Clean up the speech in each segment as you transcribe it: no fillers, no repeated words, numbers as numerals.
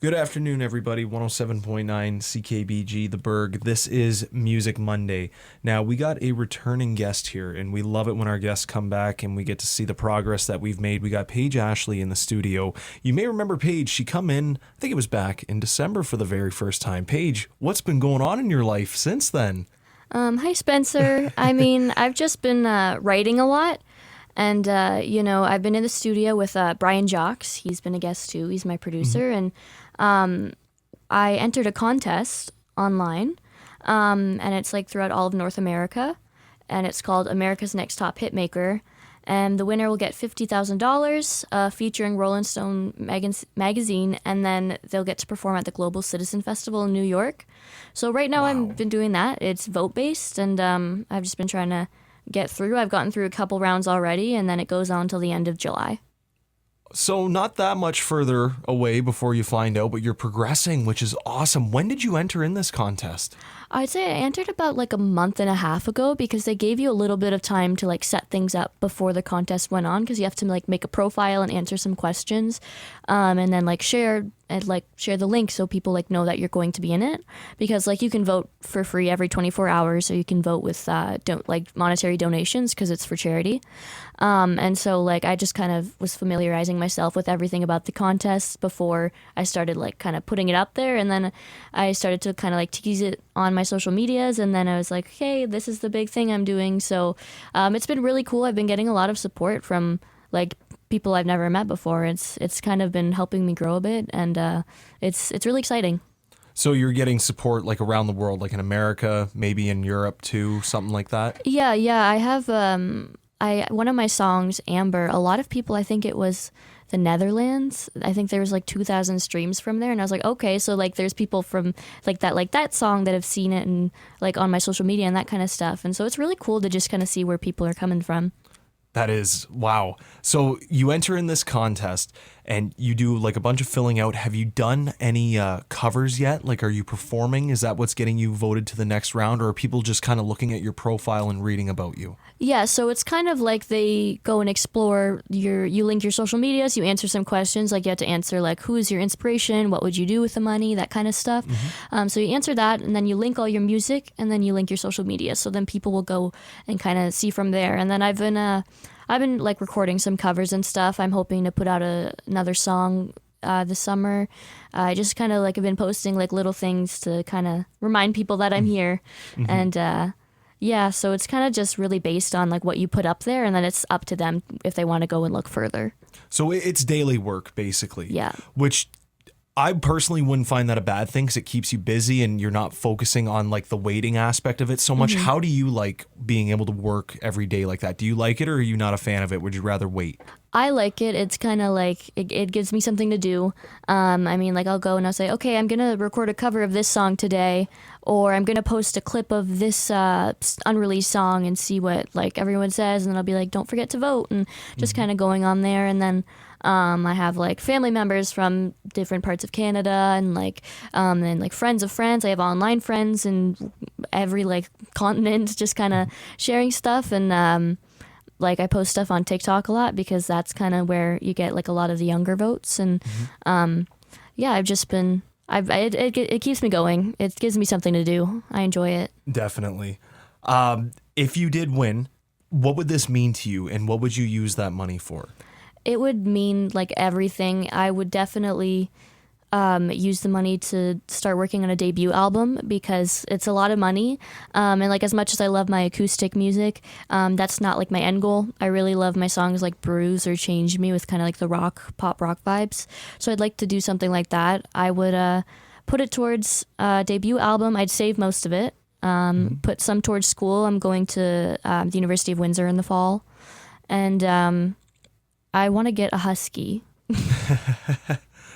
Good afternoon, everybody. 107.9 CKBG, The Berg. This is Music Monday. Now, we got a returning guest here, and we love it when our guests come back and we get to see the progress that we've made. We got Paige Ashley in the studio. You may remember Paige. She come in, I think it was back in December for the very first time. Paige, what's been going on in your life since then? Hi, Spencer. I've just been writing a lot. And, I've been in the studio with Brian Jacques. He's been a guest, too. He's my producer. And I entered a contest online, and it's like throughout all of North America. And it's called America's Next Top Hitmaker. And the winner will get $50,000 featuring Rolling Stone magazine. And then they'll get to perform at the Global Citizen Festival in New York. So right now I've been doing that. It's vote-based, and I've just been trying to get through. I've gotten through a couple rounds already, and then it goes on till the end of July. So not that much further away before you find out, but you're progressing, which is awesome. When did you enter in this contest? I'd say I entered about like a month and a half ago, because they gave you a little bit of time to like set things up before the contest went on, because you have to like make a profile and answer some questions, and then share the link so people like know that you're going to be in it, because like you can vote for free every 24 hours, or you can vote with monetary donations because it's for charity. And so like I just kind of was familiarizing myself with everything about the contest before I started like kind of putting it up there, and then I started to kind of like tease it on my social medias, and then I was like, hey, this is the big thing I'm doing. So it's been really cool. I've been getting a lot of support from like people I've never met before. It's kind of been helping me grow a bit, and it's really exciting. So you're getting support like around the world, like in America, maybe in Europe too, something like that? Yeah. I have one of my songs, Amber, a lot of people, I think it was the Netherlands. I think there was like 2,000 streams from there, and I was like, okay, so like there's people from like that song that have seen it and like on my social media and that kind of stuff. And so it's really cool to just kind of see where people are coming from. That is, wow. So you enter in this contest and you do like a bunch of filling out. Have you done any covers yet? Like, are you performing? Is that what's getting you voted to the next round? Or are people just kind of looking at your profile and reading about you? Yeah, so it's kind of like they go and explore you link your social medias, you answer some questions, like you have to answer like, who is your inspiration? What would you do with the money? That kind of stuff. Mm-hmm. So you answer that, and then you link all your music, and then you link your social media. So then people will go and kind of see from there. And then I've been like recording some covers and stuff. I'm hoping to put out another song this summer. I just kind of like have been posting like little things to kind of remind people that I'm here. Mm-hmm. And yeah, so it's kind of just really based on like what you put up there, and then it's up to them if they want to go and look further. So it's daily work, basically. Yeah. Which I personally wouldn't find that a bad thing, because it keeps you busy and you're not focusing on like the waiting aspect of it so much. Mm-hmm. How do you like being able to work every day like that? Do you like it, or are you not a fan of it? Would you rather wait? I like it. It's kind of like it gives me something to do. Like I'll go and I'll say, okay, I'm going to record a cover of this song today, or I'm going to post a clip of this unreleased song and see what like everyone says. And then I'll be like, don't forget to vote, and just mm-hmm. kind of going on there. And then I have like family members from different parts of Canada, and like friends of friends. I have online friends in every like continent, just kind of sharing stuff. And like I post stuff on TikTok a lot, because that's kind of where you get like a lot of the younger votes. And mm-hmm. Yeah, I've just been it keeps me going. It gives me something to do. I enjoy it. Definitely. If you did win, what would this mean to you, and what would you use that money for? It would mean like everything. I would definitely use the money to start working on a debut album, because it's a lot of money. And like as much as I love my acoustic music, that's not like my end goal. I really love my songs like Bruise or Change Me, with kind of like the pop rock vibes. So I'd like to do something like that. I would put it towards a debut album. I'd save most of it. Put some towards school. I'm going to the University of Windsor in the fall. And I want to get a husky.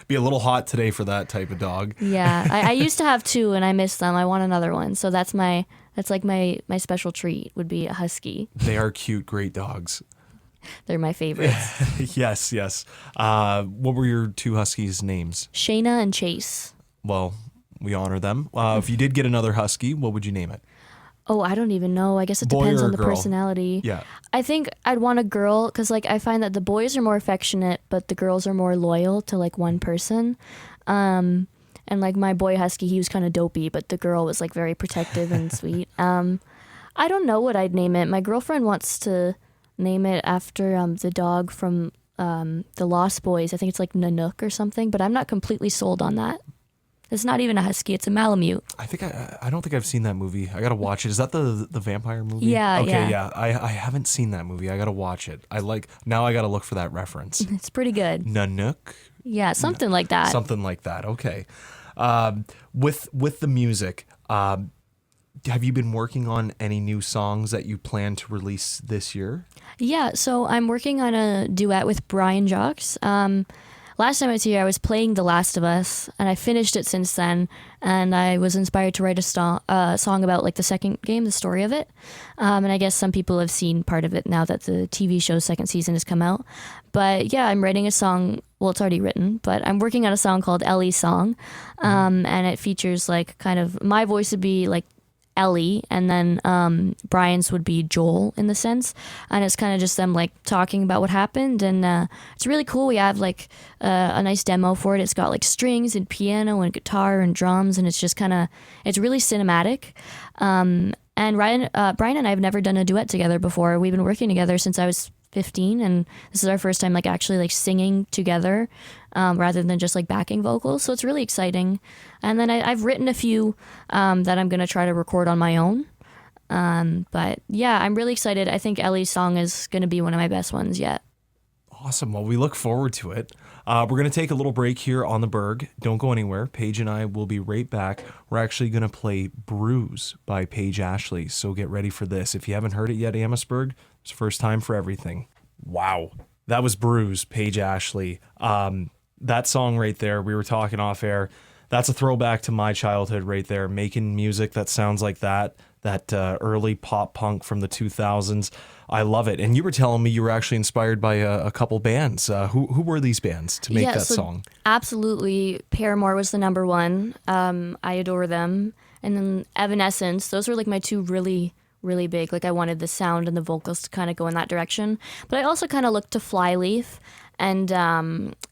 Be a little hot today for that type of dog. Yeah, I used to have 2, and I miss them. I want another one. So that's like my special treat, would be a husky. They are cute, great dogs. They're my favorites. Yes. What were your 2 huskies' names? Shayna and Chase. Well, we honor them. If you did get another husky, what would you name it? Oh, I don't even know. I guess it Boy depends or on the girl? personality. Yeah. I think I'd want a girl because like I find that the boys are more affectionate, but the girls are more loyal to like one person. And like my boy husky, he was kind of dopey, but the girl was like very protective and sweet. I don't know what I'd name it. My girlfriend wants to name it after the dog from the Lost Boys. I think it's like Nanook or something, but I'm not completely sold on that. It's not even a husky; it's a Malamute. I don't think I've seen that movie. I gotta watch it. Is that the vampire movie? Yeah, Okay, yeah. I haven't seen that movie. I gotta watch it. Now I gotta look for that reference. It's pretty good. Nanook? Yeah, something like that. Something like that. Okay. With the music, have you been working on any new songs that you plan to release this year? Yeah, so I'm working on a duet with Brian Jacques. Last time I was here, I was playing The Last of Us, and I finished it since then, and I was inspired to write a song about like the second game, the story of it. And I guess some people have seen part of it now that the TV show's second season has come out. But yeah, I'm writing a song. Well, it's already written, but I'm working on a song called Ellie's Song, and it features like kind of my voice would be like Ellie, and then Brian's would be Joel in the sense, and it's kind of just them like talking about what happened, and it's really cool. We have like a nice demo for it. It's got like strings and piano and guitar and drums, and it's just kind of it's really cinematic. And Brian and I have never done a duet together before. We've been working together since I was 15, and this is our first time like actually like singing together rather than just like backing vocals, so it's really exciting. And then I've written a few that I'm gonna try to record on my own, but yeah, I'm really excited. I think Ellie's Song is gonna be one of my best ones yet. Awesome. Well, we look forward to it. We're going to take a little break here on the Berg. Don't go anywhere. Paige and I will be right back. We're actually going to play Bruise by Paige Ashley, so get ready for this. If you haven't heard it yet, Amherstburg, it's first time for everything. Wow. That was Bruise, Paige Ashley. That song right there, we were talking off air, that's a throwback to my childhood right there, making music that sounds like that early pop punk from the 2000s. I love it. And you were telling me you were actually inspired by a couple bands. Who were these bands to make that song? Absolutely. Paramore was the number one. I adore them. And then Evanescence. Those were like my two really, really big. Like I wanted the sound and the vocals to kind of go in that direction. But I also kind of looked to Flyleaf and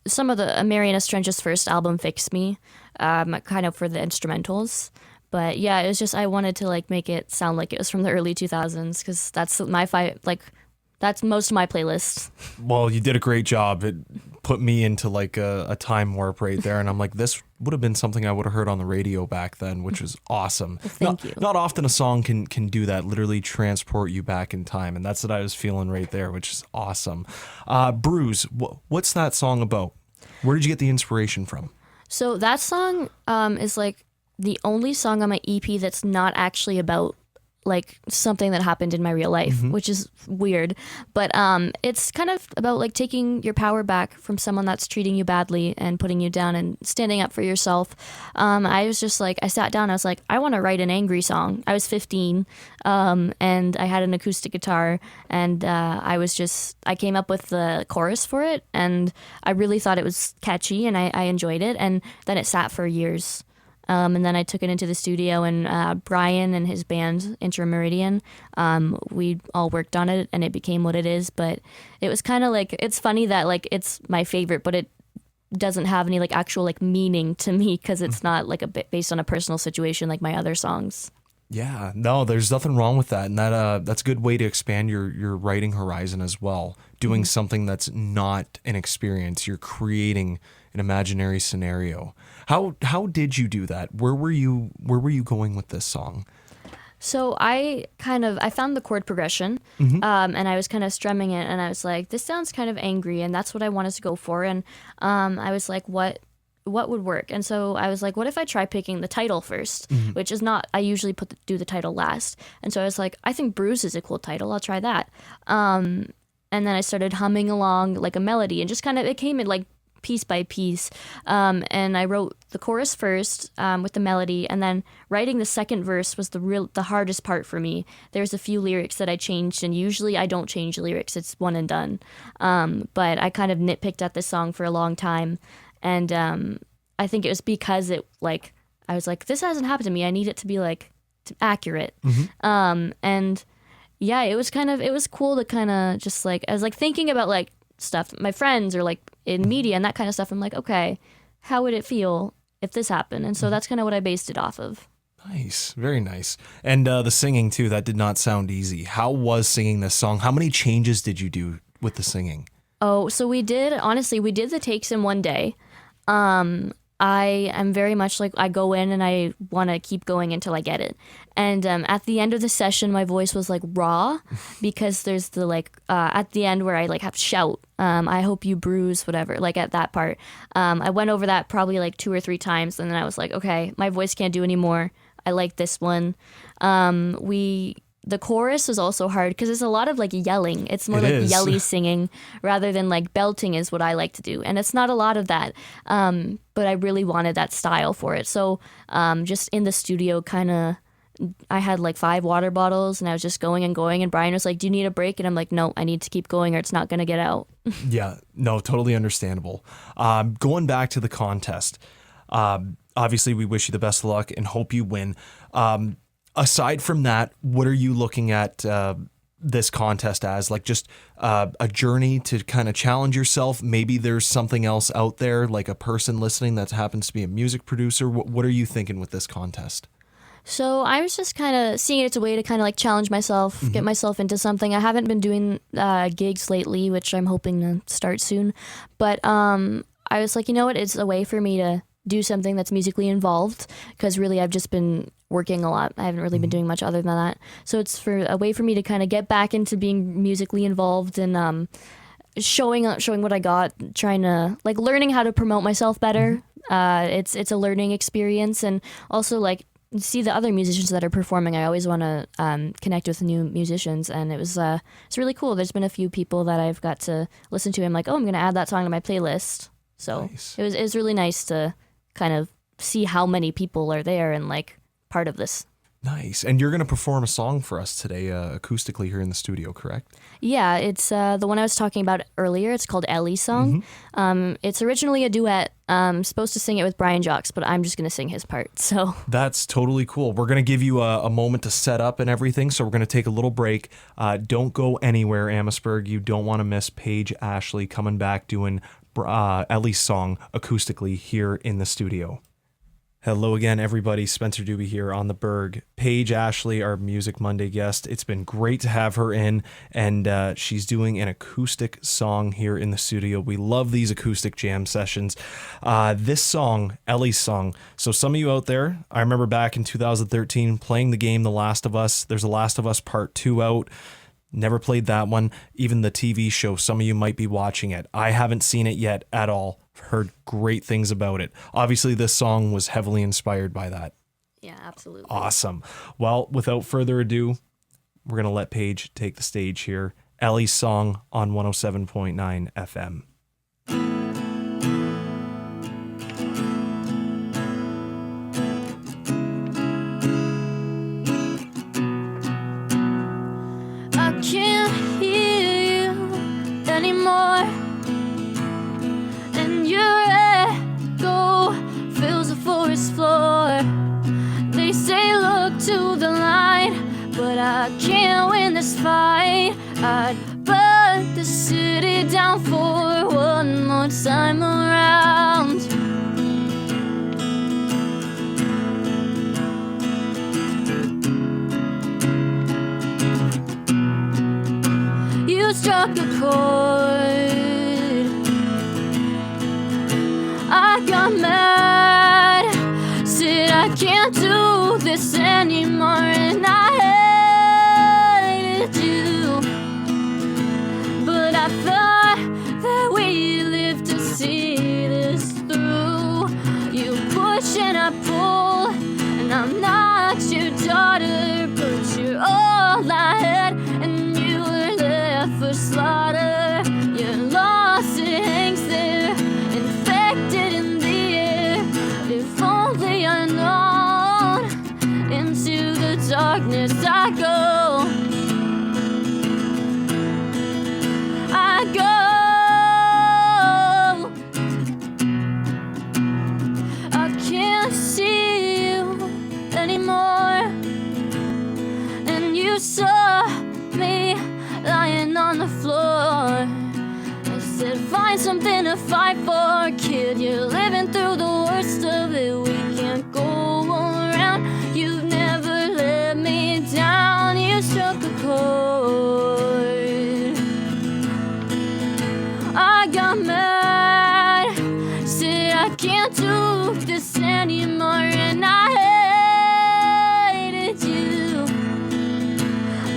some of the Mariana Trench's first album, Fix Me, kind of for the instrumentals. But yeah, it was just I wanted to like make it sound like it was from the early 2000s because that's that's most of my playlist. Well, you did a great job. It put me into like a time warp right there, and I'm like, this would have been something I would have heard on the radio back then, which was awesome. Well, thank you. Not often a song can do that, literally transport you back in time, and that's what I was feeling right there, which is awesome. Bruise, what's that song about? Where did you get the inspiration from? So that song is like the only song on my EP that's not actually about like something that happened in my real life, which is weird. But it's kind of about like taking your power back from someone that's treating you badly and putting you down and standing up for yourself. I was just like, I sat down, I was like, I want to write an angry song. I was 15 and I had an acoustic guitar and I came up with the chorus for it and I really thought it was catchy and I enjoyed it. And then it sat for years. And then I took it into the studio and Brian and his band, Intrameridian, we all worked on it and it became what it is. But it was kind of like, it's funny that like it's my favorite, but it doesn't have any like actual like meaning to me because it's not like a bit based on a personal situation like my other songs. Yeah, no, there's nothing wrong with that. And that's a good way to expand your writing horizon as well. Doing something that's not an experience. You're creating an imaginary scenario. How did you do that? Where were you going with this song? So I found the chord progression and I was kind of strumming it and I was like, this sounds kind of angry and that's what I wanted to go for. And I was like, what would work? And so I was like, what if I try picking the title first, which is not, I usually do the title last. And so I was like, I think Bruise is a cool title. I'll try that. And then I started humming along like a melody and just kind of, it came in like piece by piece. And I wrote the chorus first with the melody, and then writing the second verse was the hardest part for me. There's a few lyrics that I changed, and usually I don't change lyrics. It's one and done. But I kind of nitpicked at this song for a long time. And I think it was because I was like, this hasn't happened to me. I need it to be like accurate. And yeah, it was cool to kind of just like, I was like thinking about like stuff, my friends or like in media and that kind of stuff. I'm like, okay, how would it feel if this happened? And so that's kind of what I based it off of. Nice. Very nice. And the singing too, that did not sound easy. How was singing this song? How many changes did you do with the singing? Oh, so we did the takes in one day. I am very much like, I go in and I want to keep going until I get it. And at the end of the session, my voice was like raw because there's the like, at the end where I like have to shout, I hope you bruise, whatever, like at that part. I went over that probably like 2 or 3 times and then I was like, okay, my voice can't do anymore. I like this one. The chorus was also hard because it's a lot of like yelling. It's more like yelly singing rather than like belting is what I like to do. And it's not a lot of that. But I really wanted that style for it. So just in the studio I had like 5 water bottles and I was just going and going. And Brian was like, do you need a break? And I'm like, no, I need to keep going or it's not going to get out. Yeah, no, totally understandable. Going back to the contest, obviously we wish you the best of luck and hope you win. Aside from that, what are you looking at this contest as? Like just a journey to kind of challenge yourself? Maybe there's something else out there, like a person listening that happens to be a music producer. What are you thinking with this contest? So I was just kind of seeing it as a way to kind of like challenge myself, get myself into something. I haven't been doing gigs lately, which I'm hoping to start soon. But I was like, you know what? It's a way for me to do something that's musically involved because really I've just been working a lot. I haven't really been doing much other than that. So it's a way for me to kind of get back into being musically involved and showing what I got, trying to like learning how to promote myself better. It's a learning experience and also like see the other musicians that are performing. I always want to connect with new musicians and it's really cool. There's been a few people that I've got to listen to. I'm like, oh, I'm going to add that song to my playlist. So nice. It was really nice to kind of see how many people are there and like part of this. Nice. And you're going to perform a song for us today acoustically here in the studio, correct? Yeah, it's the one I was talking about earlier. It's called Ellie song. It's originally a duet. I'm supposed to sing it with Brian Jacques, but I'm just going to sing his part. So that's totally cool. We're going to give you a moment to set up and everything, so we're going to take a little break. Don't go anywhere, Amherstburg. You don't want to miss Paige Ashley coming back doing Ellie's song acoustically here in the studio. Hello again, everybody. Spencer Duby here on the Berg. Paige Ashley, our Music Monday guest. It's been great to have her in, and she's doing an acoustic song here in the studio. We love these acoustic jam sessions. This song, Ellie's song. So some of you out there, I remember back in 2013 playing the game The Last of Us. There's a Last of Us Part 2 out. Never played that one. Even the TV show, some of you might be watching it. I haven't seen it yet at all. Heard great things about it. Obviously, this song was heavily inspired by that. Yeah, absolutely. Awesome. Well, without further ado, we're going to let Paige take the stage here. Ellie's song on 107.9 FM. I can't hear you anymore. Your echo fills the forest floor. They say look to the light, but I can't win this fight. I'd burn the city down for one more time around. You struck a chord, I got mad, said I can't do this anymore, and I hated you. But I thought that we lived to see this through. You push and I pull, and I'm not your daughter, but you're all I had, and you were there for slaughter. Your loss, it hangs there, infected in the air. If only I known, into the darkness I go. I go. I can't see you anymore. to fight for, kid. You're living through the worst of it. We can't go around. You've never let me down. You struck a chord. I got mad, said I can't do this anymore, and I hated you.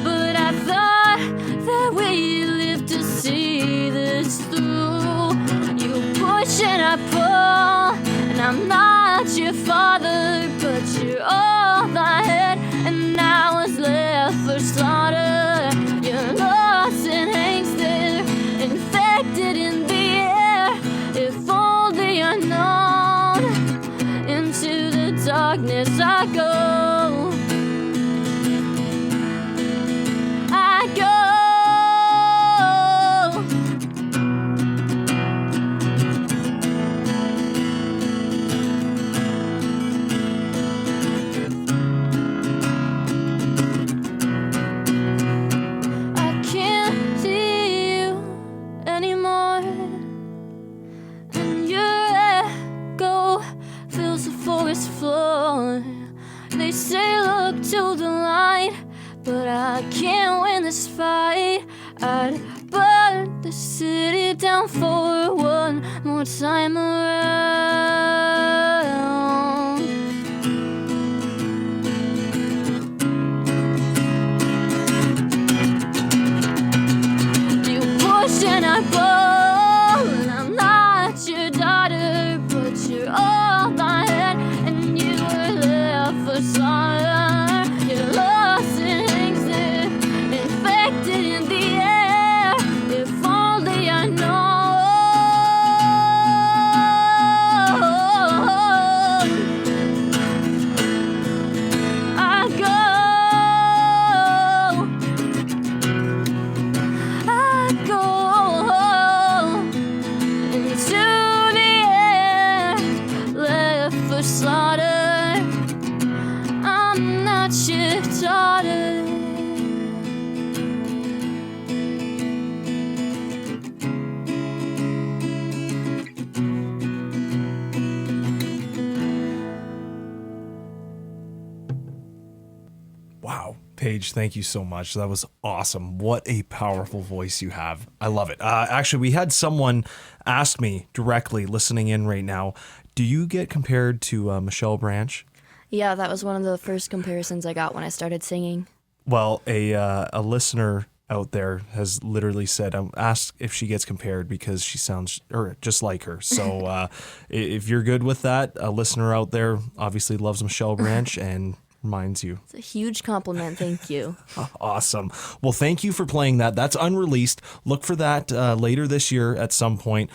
But I thought that we lived to see this through. You push and I pull, and I'm not your father, but you're all I had, and I was left for slaughter. You're lost and hangs there, infected in the air. If only I known, into the darkness I go. I go. I can't see you anymore, and your echo fills the forest floor. They say look to the light, but I can't win this fight. I'd burn the city down for one more time around. You push and I pull, and I'm not your daughter, but you're all I had, and you were left for slaughter. You're lost and hangs there, infected in the air. If only I know. I go. I go into the air, left for slaughter. I'm not your daughter. Wow, Paige, thank you so much. That was awesome. What a powerful voice you have. I love it. Actually, we had someone ask me directly, listening in right now, do you get compared to Michelle Branch? Yeah, that was one of the first comparisons I got when I started singing. Well, a listener out there has literally said, asked if she gets compared because she sounds just like her. So if you're good with that, a listener out there obviously loves Michelle Branch and reminds you. It's a huge compliment. Thank you. Awesome. Well, thank you for playing that. That's unreleased. Look for that later this year at some point.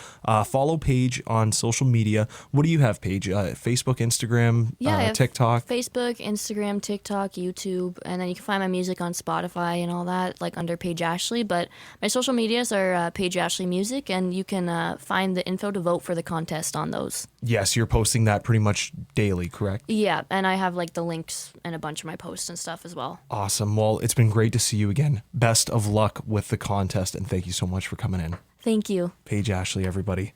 Follow Paige on social media. What do you have, Paige? Facebook, Instagram, Yeah, I have TikTok? Facebook, Instagram, TikTok, YouTube, and then you can find my music on Spotify and all that, like under Paige Ashley. But my social medias are Paige Ashley Music, and you can find the info to vote for the contest on those. Yes, you're posting that pretty much daily, correct? Yeah, and I have like the links and a bunch of my posts and stuff as well. Awesome. Well, it's been great to see you again. Best of luck with the contest, and thank you so much for coming in. Thank you. Paige Ashley, everybody.